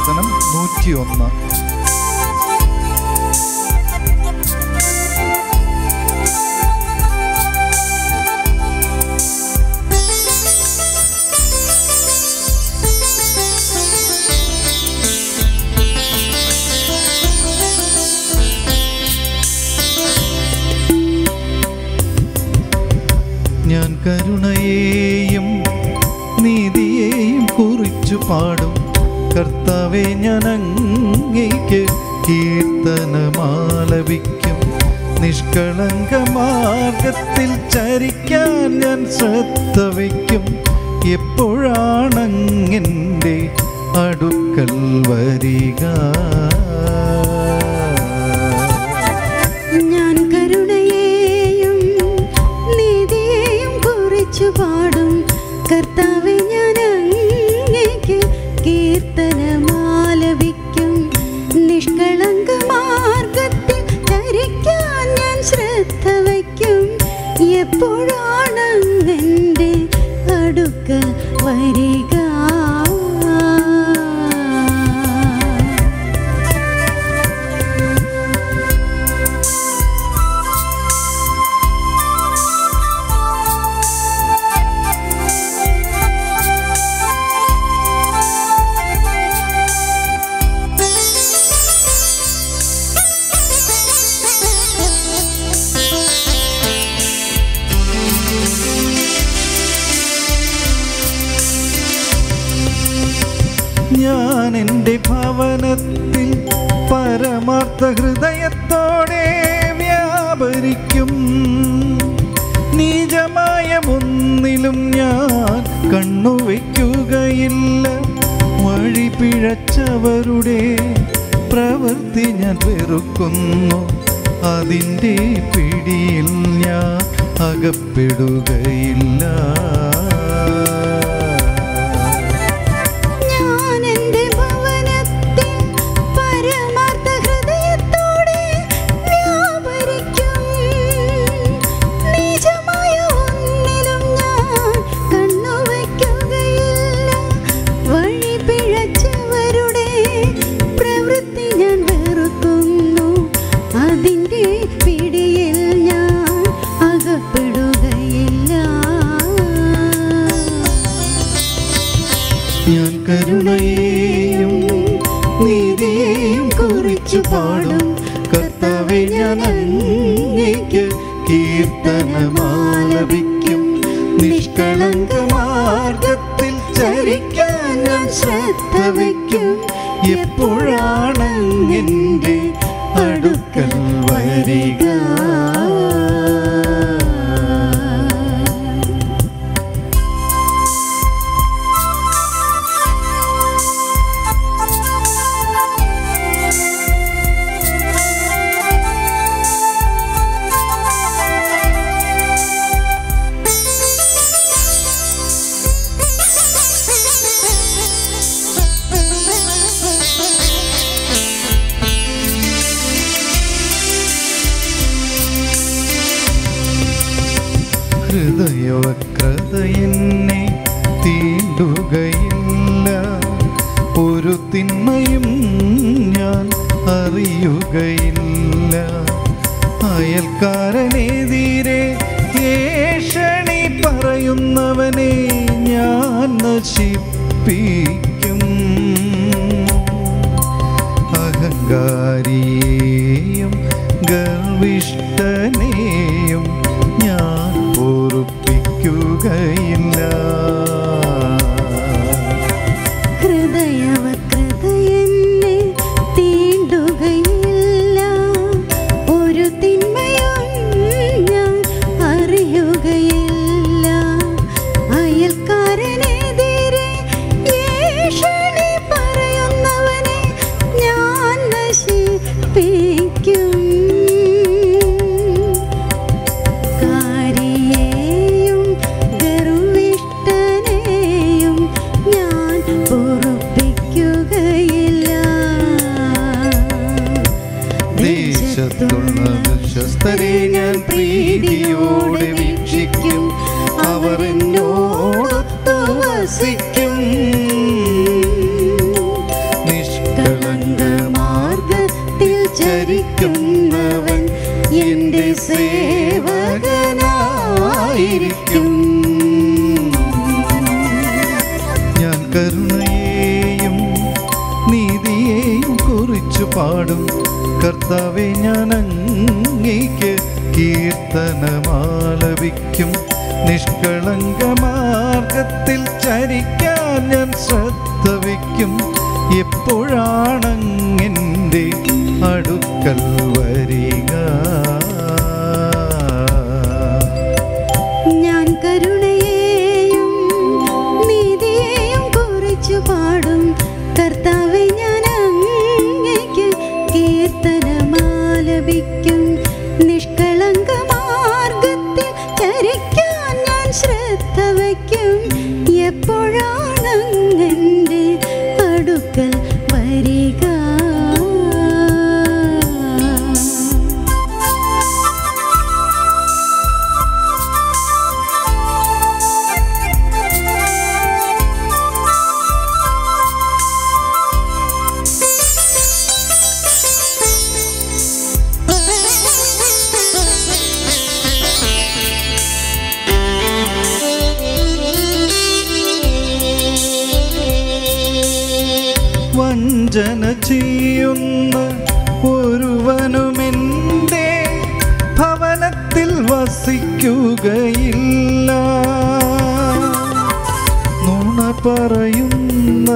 സങ്കീർത്തനം 101. ഞാൻ കരുണയെയും നീതിയെയും കുറിച്ചു പാടും. കർത്താവേ, ഞാൻ അങ്ങേക്ക് കീർത്തനമാലപിക്കും. നിഷ്കളങ്ക മാർഗത്തിൽ ചരിക്കാൻ ഞാൻ ശ്രദ്ധ വയ്ക്കും. എപ്പോഴാണങ്ങെൻ്റെ അടുക്കൽ വരിക? പാടും. കർത്താവേ, ഞാൻ അങ്ങേക്ക് കീർത്തനമാലപിക്കും. നിഷ്കളങ്ക മാർഗത്തിൽ ചരിക്കാൻ ഞാൻ ശ്രദ്ധ വയ്ക്കും. എപ്പോഴാണങ്ങെൻ്റെ അടുക്കൽ വരിക? ഞാൻ എൻ്റെ ഭവനത്തിൽ പരമാർത്ഥ ഹൃദയത്തോടെ വ്യാപരിക്കും. നീചമായ ഒന്നിലും ഞാൻ കണ്ണുവയ്ക്കുകയില്ല. വഴി പിഴച്ചവരുടെ പ്രവൃത്തി ഞാൻ വെറുക്കുന്നു. അതിൻ്റെ പിടിയിൽ ഞാൻ അകപ്പെടുകയില്ല. ഞാൻ കരുണയെയും നീതിയെയും കുറിച്ചു പാടും. കർത്താവേ, ഞാൻ അങ്ങേക്ക് കീർത്തനമാലപിക്കും. നിഷ്കളങ്ക മാർഗത്തിൽ ചരിക്കാൻ ഞാൻ ശ്രദ്ധ വയ്ക്കും. എപ്പോഴാണങ്ങെൻ്റെ അടുക്കൽ വരിക? ഹൃദയവക്രത എന്നെ തീണ്ടുകയില്ല. ഒരു തിന്മയും ഞാൻ അറിയുകയില്ല. അയൽക്കാരനെതിരെ ഏഷണി പറയുന്നവനെ ഞാൻ നശിപ്പിക്കും. അഹങ്കാരിയെയും ഗർവിഷ്ഠനെയും ഞാൻ പൊറുപ്പിക്കുകയില്ല. ഹൃദയവക്രത എന്നെ തീണ്ടുകയില്ല. ഒരു തിന്മയും ഞാൻ അറിയുകയില്ല. അയൽക്കാരനെതിരെ ഏഷണി പറയുന്നവനെ ഞാൻ നശിപ്പിക്കും. ദേശത്തുള്ള വിശ്വസ്തരെ ഞാൻ പ്രീതിയോടെ വീക്ഷിക്കും. അവർ എന്നോടൊത്തു വസിക്കും. കരുണയെയും നീതിയെയും കുറിച്ചു പാടും കർത്താവേ ഞാൻ അങ്ങേക്ക് കീർത്തനമാലപിക്കും നിഷ്കളങ്ക മാർഗത്തിൽ ചരിക്കാൻ ഞാൻ ശ്രദ്ധ വയ്ക്കും എപ്പോഴാണങ്ങെൻ്റെ അടുക്കൽ വരിക ഞാൻ കരുണയെയും നീതിയെയും കുറിച്ചു പാടും കർത്താവേ ഞാൻ അങ്ങേക്ക് കീർത്തനമാലപിക്കും നിഷ്കളങ്ക മാർഗത്തിൽ ചരിക്കാൻ ഞാൻ ശ്രദ്ധ വയ്ക്കും എപ്പോഴാണങ്ങെൻ്റെ അടുക്കൽ വരിക വഞ്ചന ചെയ്യുന്ന ഒരുവനുമെൻ്റെ ഭവനത്തിൽ വസിക്കുകയില്ല നുണ പറയുന്ന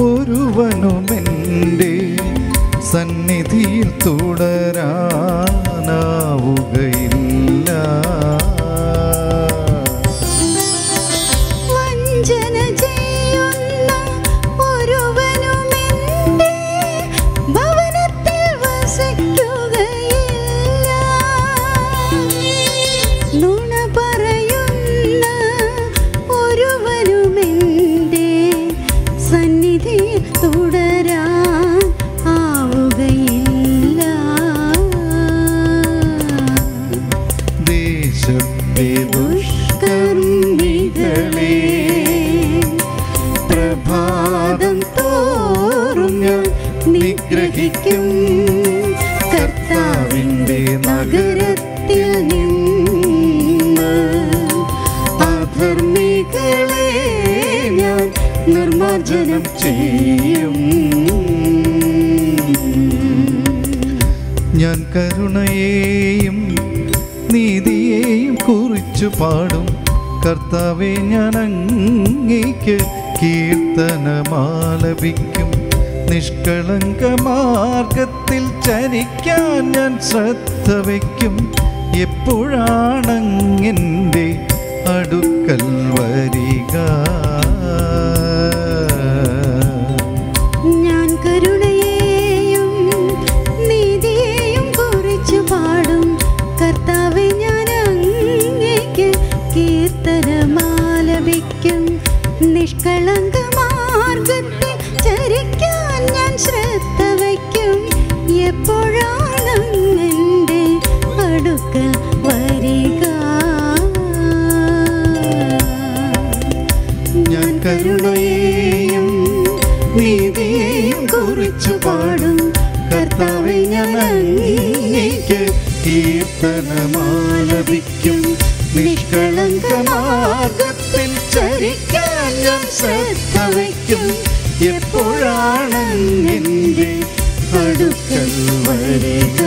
ഒരുവനുമെൻ്റെ സന്നിധിയിൽ തുടരാനാവുകയില്ല ദുഷ്കർമ്മികളെ പ്രഭാതം തോറും ഞാൻ നിഗ്രഹിക്കും കർത്താവിൻ്റെ നഗരത്തിൽ നിന്ന് അധർമ്മികളെ ഞാൻ നിർമ്മാർജ്ജനം ചെയ്യും ഞാൻ കരുണയെയും നീതിയെയും കുറിച്ചു പാടും കർത്താവേ ഞാൻ അങ്ങേക്ക് കീർത്തനമാലപിക്കും നിഷ്കളങ്ക മാർഗത്തിൽ ചരിക്കാൻ ഞാൻ ശ്രദ്ധ വയ്ക്കും എപ്പോഴാണങ്ങെൻ്റെ അടുക്കൽ വരിക ഞാൻ കരുണയെയും നീതിയെയും കുറിച്ചു പാടും കർത്താവേ ഞാൻ അങ്ങേക്ക് കീർത്തനമാലപിക്കും നിഷ്കളങ്ക മാർഗത്തിൽ ചരിക്കാൻ ഞാൻ ശ്രദ്ധ വയ്ക്കും എപ്പോഴാണങ്ങെൻ്റെ അടുക്കൽ വരിക ഞാൻ കരുണയെയും നീതിയെയും കുറിച്ചു പാടും കർത്താവേ ഞാൻ അങ്ങേക്ക് കീർത്തനമാലപിക്കും നിഷ്കളങ്ക മാർഗത്തിൽ ചരിക്കാൻ ഞാൻ ശ്രദ്ധ വയ്ക്കും എപ്പോഴാണങ്ങെൻ്റെ അടുക്കൽ വരിക